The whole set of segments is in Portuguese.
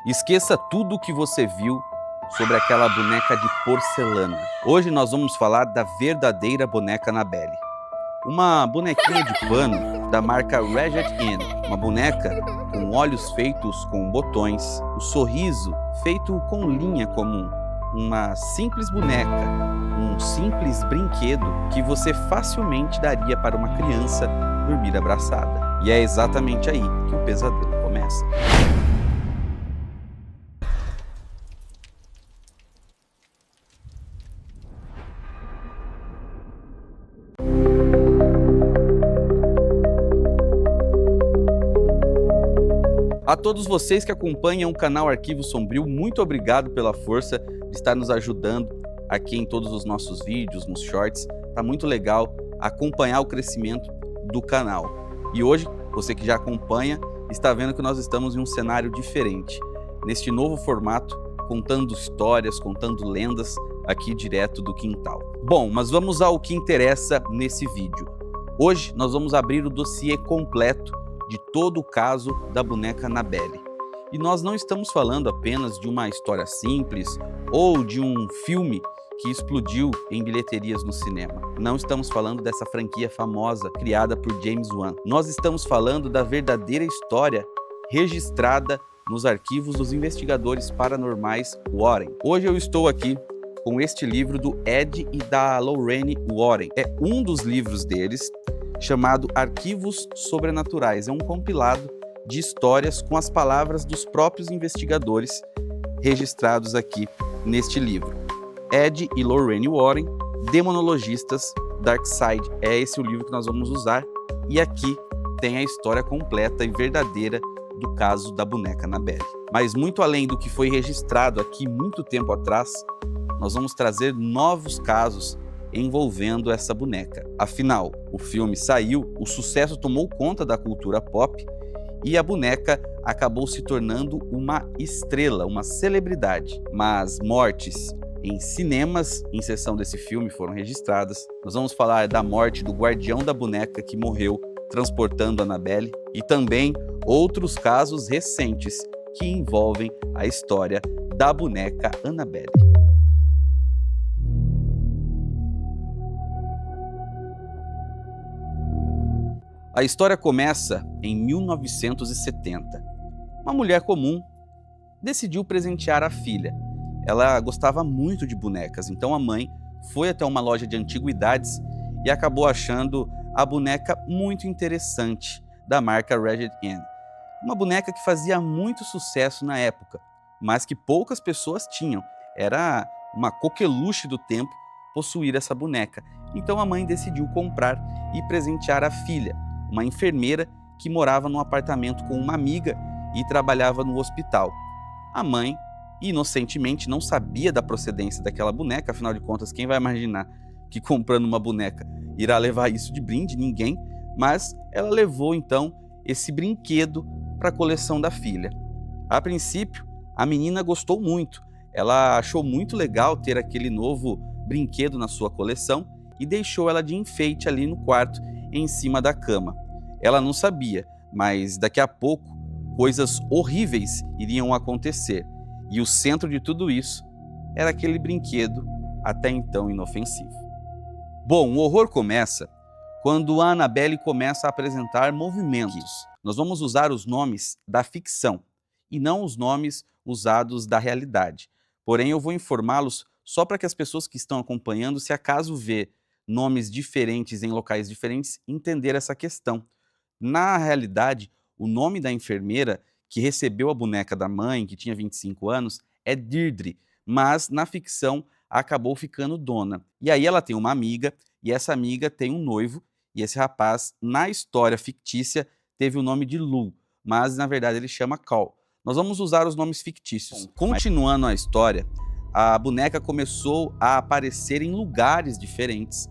Esqueça tudo o que você viu sobre aquela boneca de porcelana. Hoje nós vamos falar da verdadeira boneca Annabelle. Uma bonequinha de pano da marca Ragged Ann. Uma boneca com olhos feitos com botões, o sorriso feito com linha comum. Uma simples boneca, um simples brinquedo que você facilmente daria para uma criança dormir abraçada. E é exatamente aí que o pesadelo começa. A todos vocês que acompanham o canal Arquivo Sombrio, muito obrigado pela força de estar nos ajudando aqui em todos os nossos vídeos, nos shorts. Tá muito legal acompanhar o crescimento do canal. E hoje, você que já acompanha, está vendo que nós estamos em um cenário diferente. Neste novo formato, contando histórias, contando lendas aqui direto do quintal. Bom, mas vamos ao que interessa nesse vídeo. Hoje nós vamos abrir o dossiê completo de todo o caso da boneca Annabelle. E nós não estamos falando apenas de uma história simples ou de um filme que explodiu em bilheterias no cinema. Não estamos falando dessa franquia famosa criada por James Wan. Nós estamos falando da verdadeira história registrada nos arquivos dos investigadores paranormais Warren. Hoje eu estou aqui com este livro do Ed e da Lorraine Warren. É um dos livros deles, chamado Arquivos Sobrenaturais. É um compilado de histórias com as palavras dos próprios investigadores registrados aqui neste livro. Ed e Lorraine Warren, Demonologistas Darkside. É esse o livro que nós vamos usar. E aqui tem a história completa e verdadeira do caso da boneca Annabelle. Mas muito além do que foi registrado aqui muito tempo atrás, nós vamos trazer novos casos envolvendo essa boneca. Afinal, o filme saiu, o sucesso tomou conta da cultura pop e a boneca acabou se tornando uma estrela, uma celebridade. Mas mortes em cinemas em sessão desse filme foram registradas. Nós vamos falar da morte do guardião da boneca que morreu transportando a Annabelle e também outros casos recentes que envolvem a história da boneca Annabelle. A história começa em 1970. Uma mulher comum decidiu presentear a filha. Ela gostava muito de bonecas, então a mãe foi até uma loja de antiguidades e acabou achando a boneca muito interessante da marca Ragged Ann. Uma boneca que fazia muito sucesso na época, mas que poucas pessoas tinham. Era uma coqueluche do tempo possuir essa boneca. Então a mãe decidiu comprar e presentear a filha, uma enfermeira que morava num apartamento com uma amiga e trabalhava no hospital. A mãe, inocentemente, não sabia da procedência daquela boneca, afinal de contas, quem vai imaginar que comprando uma boneca irá levar isso de brinde? Ninguém. Mas ela levou então esse brinquedo para a coleção da filha. A princípio, a menina gostou muito. Ela achou muito legal ter aquele novo brinquedo na sua coleção e deixou ela de enfeite ali no quarto, em cima da cama. Ela não sabia, mas daqui a pouco coisas horríveis iriam acontecer. E o centro de tudo isso era aquele brinquedo até então inofensivo. Bom, o horror começa quando a Annabelle começa a apresentar movimentos. Nós vamos usar os nomes da ficção e não os nomes usados da realidade. Porém, eu vou informá-los só para que as pessoas que estão acompanhando, se acaso vê nomes diferentes em locais diferentes, entender essa questão. Na realidade, o nome da enfermeira que recebeu a boneca da mãe, que tinha 25 anos, é Deirdre, mas na ficção acabou ficando Donna. E aí ela tem uma amiga, e essa amiga tem um noivo, e esse rapaz, na história fictícia, teve o nome de Lou, mas na verdade ele chama Cal. Nós vamos usar os nomes fictícios. Continuando a história, a boneca começou a aparecer em lugares diferentes.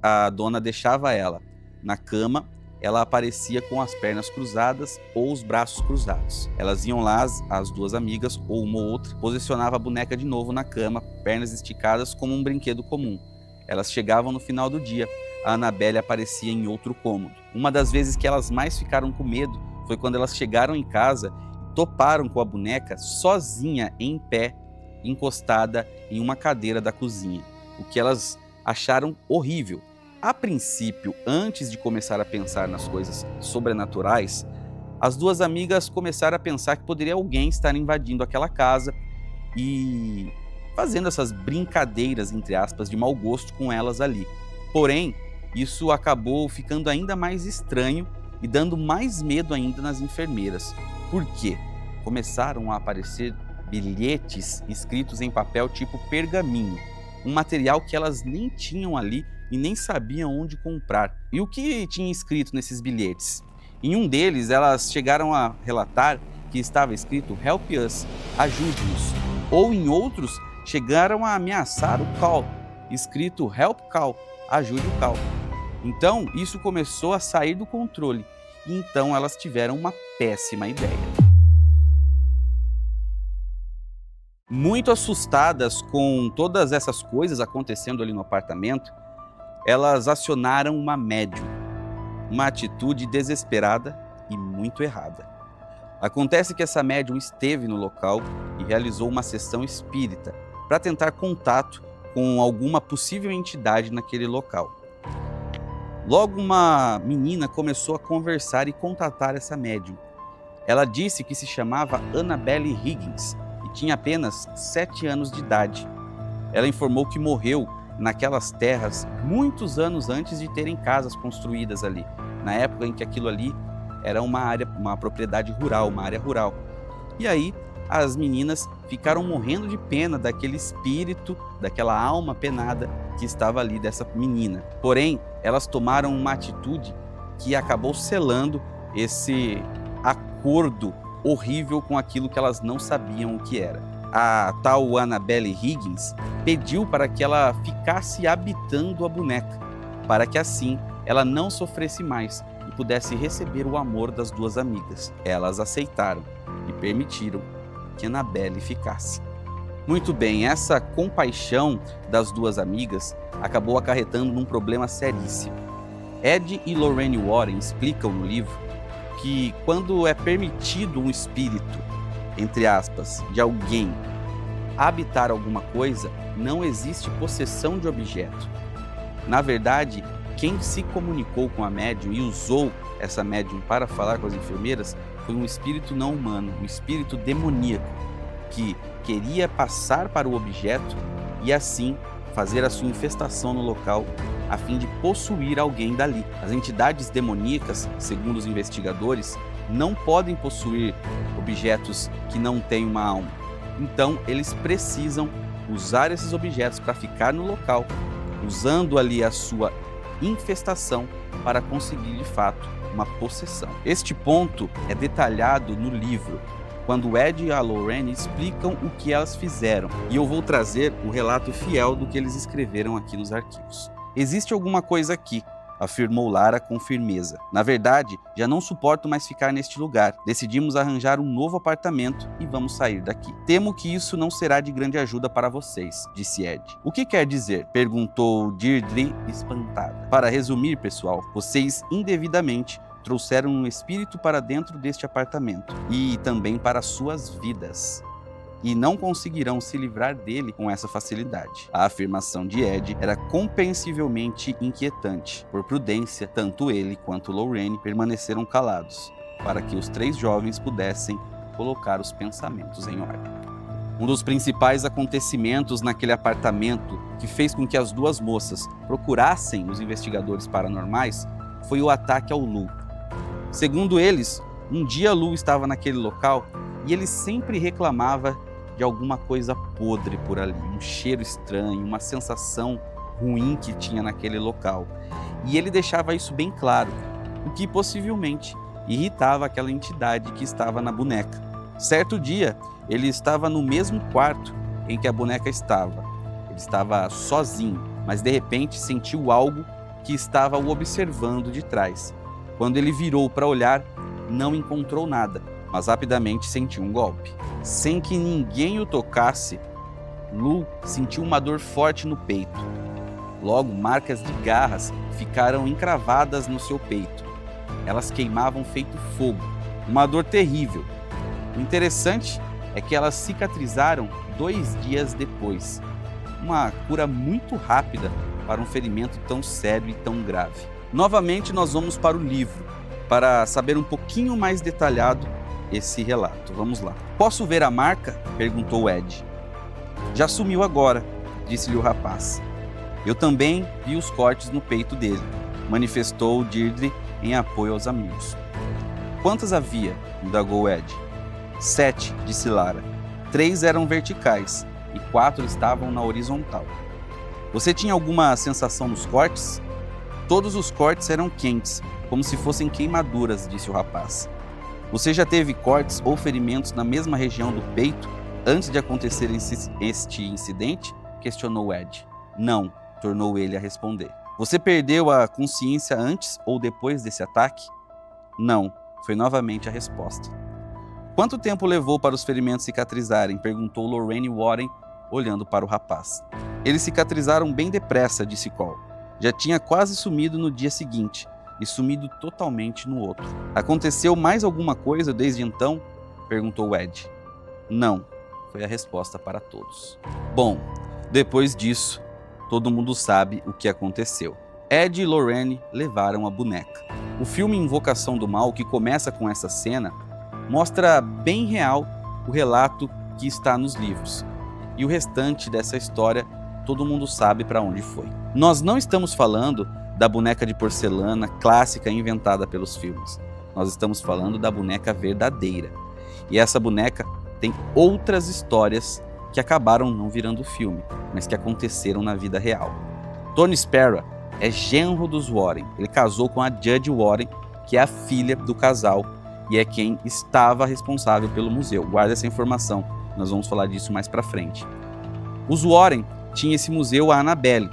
A dona deixava ela na cama, ela aparecia com as pernas cruzadas ou os braços cruzados. Elas iam lá, as duas amigas, ou uma ou outra, posicionava a boneca de novo na cama, pernas esticadas como um brinquedo comum. Elas chegavam no final do dia, a Annabelle aparecia em outro cômodo. Uma das vezes que elas mais ficaram com medo foi quando elas chegaram em casa toparam com a boneca sozinha em pé, encostada em uma cadeira da cozinha, o que elas acharam horrível. A princípio, antes de começar a pensar nas coisas sobrenaturais, as duas amigas começaram a pensar que poderia alguém estar invadindo aquela casa e fazendo essas brincadeiras, entre aspas, de mau gosto com elas ali. Porém, isso acabou ficando ainda mais estranho e dando mais medo ainda nas enfermeiras. Por quê? Começaram a aparecer bilhetes escritos em papel tipo pergaminho, um material que elas nem tinham ali e nem sabiam onde comprar. E o que tinha escrito nesses bilhetes? Em um deles, elas chegaram a relatar que estava escrito "Help us", ajude-nos. Ou em outros, chegaram a ameaçar o Cal, escrito "Help Cal", ajude o Cal. Então, isso começou a sair do controle. E então elas tiveram uma péssima ideia. Muito assustadas com todas essas coisas acontecendo ali no apartamento, elas acionaram uma médium. Uma atitude desesperada e muito errada. Acontece que essa médium esteve no local e realizou uma sessão espírita para tentar contato com alguma possível entidade naquele local. Logo, uma menina começou a conversar e contatar essa médium. Ela disse que se chamava Annabelle Higgins e tinha apenas 7 anos de idade. Ela informou que morreu naquelas terras muitos anos antes de terem casas construídas ali, na época em que aquilo ali era uma propriedade rural, uma área rural. E aí as meninas ficaram morrendo de pena daquele espírito, daquela alma penada que estava ali dessa menina. Porém, elas tomaram uma atitude que acabou selando esse acordo horrível com aquilo que elas não sabiam o que era. A tal Annabelle Higgins pediu para que ela ficasse habitando a boneca, para que assim ela não sofresse mais e pudesse receber o amor das duas amigas. Elas aceitaram e permitiram que Annabelle ficasse. Muito bem, essa compaixão das duas amigas acabou acarretando num problema seríssimo. Ed e Lorraine Warren explicam no livro que quando é permitido um espírito, entre aspas, de alguém habitar alguma coisa, não existe possessão de objeto. Na verdade, quem se comunicou com a médium e usou essa médium para falar com as enfermeiras foi um espírito não humano, um espírito demoníaco, que queria passar para o objeto e assim fazer a sua infestação no local, a fim de possuir alguém dali. As entidades demoníacas, segundo os investigadores, não podem possuir objetos que não têm uma alma. Então, eles precisam usar esses objetos para ficar no local, usando ali a sua infestação para conseguir, de fato, uma possessão. Este ponto é detalhado no livro, quando Ed e a Lorraine explicam o que elas fizeram, e eu vou trazer o relato fiel do que eles escreveram aqui nos arquivos. Existe alguma coisa aqui, afirmou Lara com firmeza. Na verdade, já não suporto mais ficar neste lugar. Decidimos arranjar um novo apartamento e vamos sair daqui. Temo que isso não será de grande ajuda para vocês, disse Ed. O que quer dizer? Perguntou Deirdre, espantada. Para resumir, pessoal, vocês indevidamente trouxeram um espírito para dentro deste apartamento e também para suas vidas. E não conseguirão se livrar dele com essa facilidade. A afirmação de Ed era compreensivelmente inquietante. Por prudência, tanto ele quanto Lorraine permaneceram calados, para que os 3 jovens pudessem colocar os pensamentos em ordem. Um dos principais acontecimentos naquele apartamento que fez com que as duas moças procurassem os investigadores paranormais foi o ataque ao Lou. Segundo eles, um dia Lou estava naquele local e ele sempre reclamava de alguma coisa podre por ali, um cheiro estranho, uma sensação ruim que tinha naquele local. E ele deixava isso bem claro, o que possivelmente irritava aquela entidade que estava na boneca. Certo dia, ele estava no mesmo quarto em que a boneca estava. Ele estava sozinho, mas de repente sentiu algo que estava o observando de trás. Quando ele virou para olhar, não encontrou nada, mas rapidamente sentiu um golpe. Sem que ninguém o tocasse, Lou sentiu uma dor forte no peito. Logo, marcas de garras ficaram encravadas no seu peito. Elas queimavam feito fogo, uma dor terrível. O interessante é que elas cicatrizaram 2 dias depois. Uma cura muito rápida para um ferimento tão sério e tão grave. Novamente nós vamos para o livro, para saber um pouquinho mais detalhado esse relato. Vamos lá. Posso ver a marca? Perguntou Ed. Já sumiu agora, disse-lhe o rapaz. Eu também vi os cortes no peito dele, manifestou Deirdre em apoio aos amigos. Quantas havia? Indagou Ed. 7, disse Lara. 3 eram verticais e 4 estavam na horizontal. Você tinha alguma sensação nos cortes? Todos os cortes eram quentes, como se fossem queimaduras, disse o rapaz. Você já teve cortes ou ferimentos na mesma região do peito antes de acontecer este incidente? Questionou Ed. Não, tornou ele a responder. Você perdeu a consciência antes ou depois desse ataque? Não, foi novamente a resposta. Quanto tempo levou para os ferimentos cicatrizarem? Perguntou Lorraine Warren, olhando para o rapaz. Eles cicatrizaram bem depressa, disse Cole. Já tinha quase sumido no dia seguinte e sumido totalmente no outro. Aconteceu mais alguma coisa desde então? Perguntou Ed. Não, foi a resposta para todos. Bom, depois disso, todo mundo sabe o que aconteceu. Ed e Lorraine levaram a boneca. O filme Invocação do Mal, que começa com essa cena, mostra bem real o relato que está nos livros. E o restante dessa história, todo mundo sabe para onde foi. Nós não estamos falando da boneca de porcelana clássica inventada pelos filmes. Nós estamos falando da boneca verdadeira. E essa boneca tem outras histórias que acabaram não virando filme, mas que aconteceram na vida real. Tony Sparrow é genro dos Warren. Ele casou com a Judge Warren, que é a filha do casal e é quem estava responsável pelo museu. Guarda essa informação, nós vamos falar disso mais pra frente. Os Warren tinham esse museu, a Annabelle,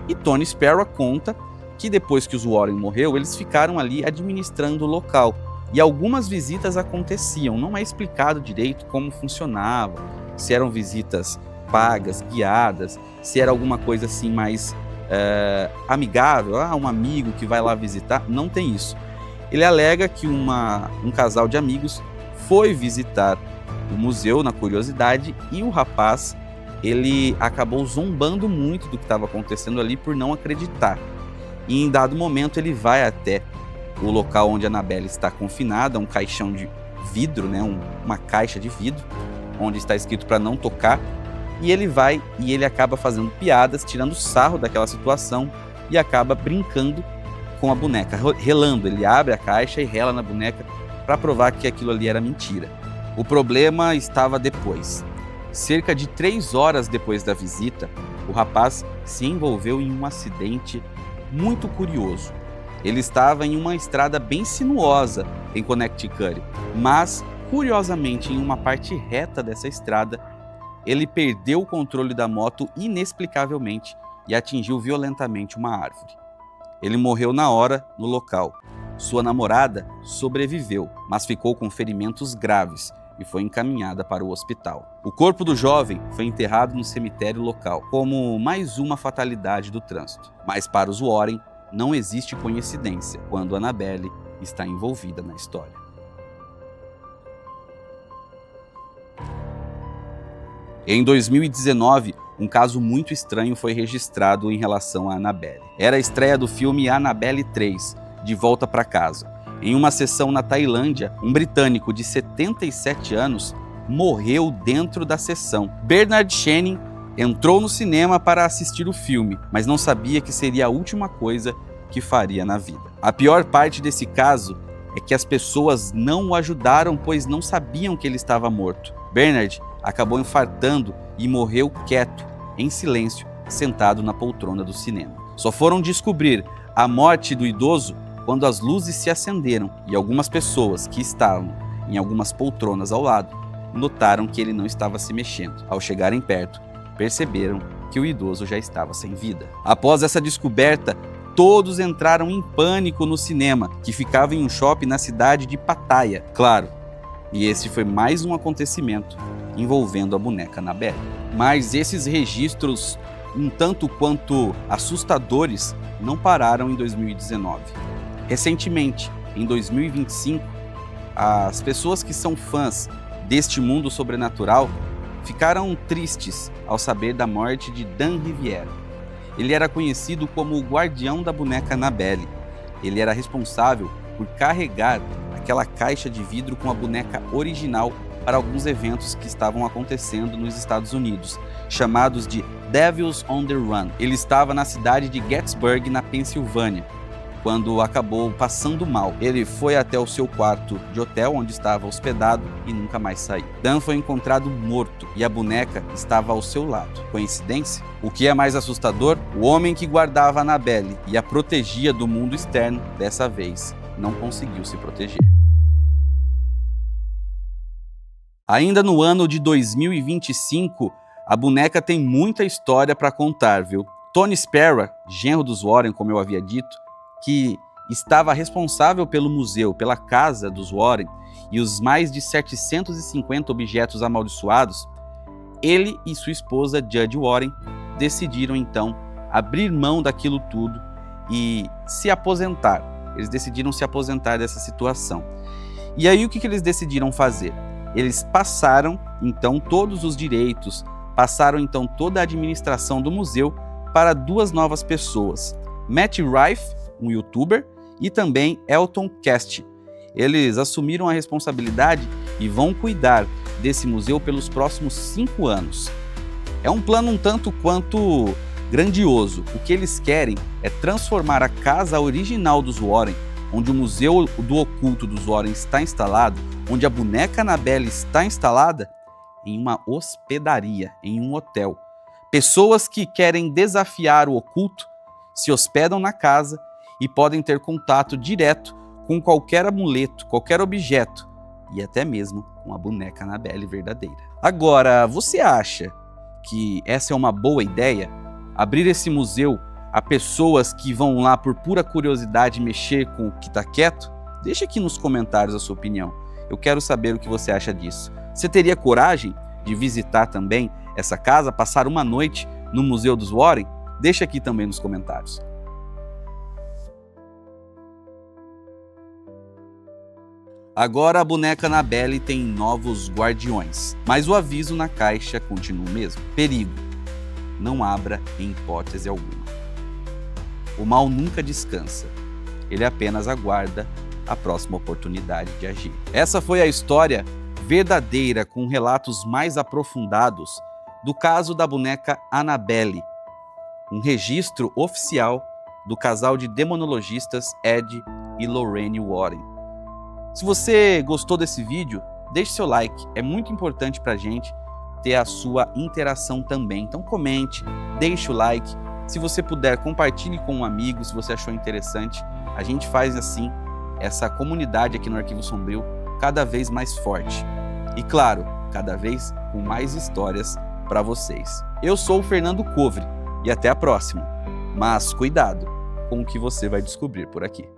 e Tony Sparrow conta que depois que os Warren morreu, eles ficaram ali administrando o local, e algumas visitas aconteciam. Não é explicado direito como funcionava, se eram visitas pagas, guiadas, se era alguma coisa assim mais amigável, um amigo que vai lá visitar. Não tem isso. Ele alega que um casal de amigos foi visitar o museu na curiosidade e o rapaz, ele acabou zombando muito do que estava acontecendo ali por não acreditar. E em dado momento ele vai até o local onde a Annabelle está confinada, um caixão de vidro, né, uma caixa de vidro, onde está escrito para não tocar, e ele vai e ele acaba fazendo piadas, tirando sarro daquela situação e acaba brincando com a boneca, relando. Ele abre a caixa e rela na boneca para provar que aquilo ali era mentira. O problema estava depois. Cerca de 3 horas depois da visita, o rapaz se envolveu em um acidente muito curioso. Ele estava em uma estrada bem sinuosa em Connecticut, mas, curiosamente, em uma parte reta dessa estrada, ele perdeu o controle da moto inexplicavelmente e atingiu violentamente uma árvore. Ele morreu na hora, no local. Sua namorada sobreviveu, mas ficou com ferimentos graves e foi encaminhada para o hospital. O corpo do jovem foi enterrado no cemitério local, como mais uma fatalidade do trânsito. Mas para os Warren, não existe coincidência quando Annabelle está envolvida na história. Em 2019, um caso muito estranho foi registrado em relação a Annabelle. Era a estreia do filme Annabelle 3, De Volta para Casa. Em uma sessão na Tailândia, um britânico de 77 anos morreu dentro da sessão. Bernard Channing entrou no cinema para assistir o filme, mas não sabia que seria a última coisa que faria na vida. A pior parte desse caso é que as pessoas não o ajudaram, pois não sabiam que ele estava morto. Bernard acabou infartando e morreu quieto, em silêncio, sentado na poltrona do cinema. Só foram descobrir a morte do idoso quando as luzes se acenderam e algumas pessoas que estavam em algumas poltronas ao lado notaram que ele não estava se mexendo. Ao chegarem perto, perceberam que o idoso já estava sem vida. Após essa descoberta, todos entraram em pânico no cinema, que ficava em um shopping na cidade de Pattaya, claro. E esse foi mais um acontecimento envolvendo a boneca Annabelle. Mas esses registros, um tanto quanto assustadores, não pararam em 2019. Recentemente, em 2025, as pessoas que são fãs deste mundo sobrenatural ficaram tristes ao saber da morte de Dan Riviera. Ele era conhecido como o guardião da boneca Annabelle. Ele era responsável por carregar aquela caixa de vidro com a boneca original para alguns eventos que estavam acontecendo nos Estados Unidos, chamados de Devils on the Run. Ele estava na cidade de Gettysburg, na Pensilvânia, quando acabou passando mal. Ele foi até o seu quarto de hotel onde estava hospedado e nunca mais saiu. Dan foi encontrado morto e a boneca estava ao seu lado. Coincidência? O que é mais assustador? O homem que guardava a Annabelle e a protegia do mundo externo, dessa vez, não conseguiu se proteger. Ainda no ano de 2025, a boneca tem muita história para contar, viu? Tony Spera, genro dos Warren, como eu havia dito, que estava responsável pelo museu, pela casa dos Warren e os mais de 750 objetos amaldiçoados, ele e sua esposa, Judge Warren, decidiram então abrir mão daquilo tudo e se aposentar. Eles decidiram se aposentar dessa situação. E aí o que eles decidiram fazer? Eles passaram então todos os direitos, passaram então toda a administração do museu para duas novas pessoas, Matt Rife, um youtuber, e também Elton Cast. Eles assumiram a responsabilidade e vão cuidar desse museu pelos próximos 5 anos. É um plano um tanto quanto grandioso. O que eles querem é transformar a casa original dos Warren, onde o Museu do Oculto dos Warren está instalado, onde a boneca Annabelle está instalada, em uma hospedaria, em um hotel. Pessoas que querem desafiar o oculto se hospedam na casa e podem ter contato direto com qualquer amuleto, qualquer objeto e até mesmo com a boneca Annabelle verdadeira. Agora, você acha que essa é uma boa ideia? Abrir esse museu a pessoas que vão lá por pura curiosidade mexer com o que está quieto? Deixa aqui nos comentários a sua opinião. Eu quero saber o que você acha disso. Você teria coragem de visitar também essa casa, passar uma noite no Museu dos Warren? Deixa aqui também nos comentários. Agora a boneca Annabelle tem novos guardiões, mas o aviso na caixa continua o mesmo. Perigo. Não abra em hipótese alguma. O mal nunca descansa. Ele apenas aguarda a próxima oportunidade de agir. Essa foi a história verdadeira, com relatos mais aprofundados do caso da boneca Annabelle. Um registro oficial do casal de demonologistas Ed e Lorraine Warren. Se você gostou desse vídeo, deixe seu like. É muito importante para a gente ter a sua interação também. Então comente, deixe o like. Se você puder, compartilhe com um amigo, se você achou interessante. A gente faz assim essa comunidade aqui no Arquivo Sombrio cada vez mais forte. E claro, cada vez com mais histórias para vocês. Eu sou o Fernando Covre e até a próxima. Mas cuidado com o que você vai descobrir por aqui.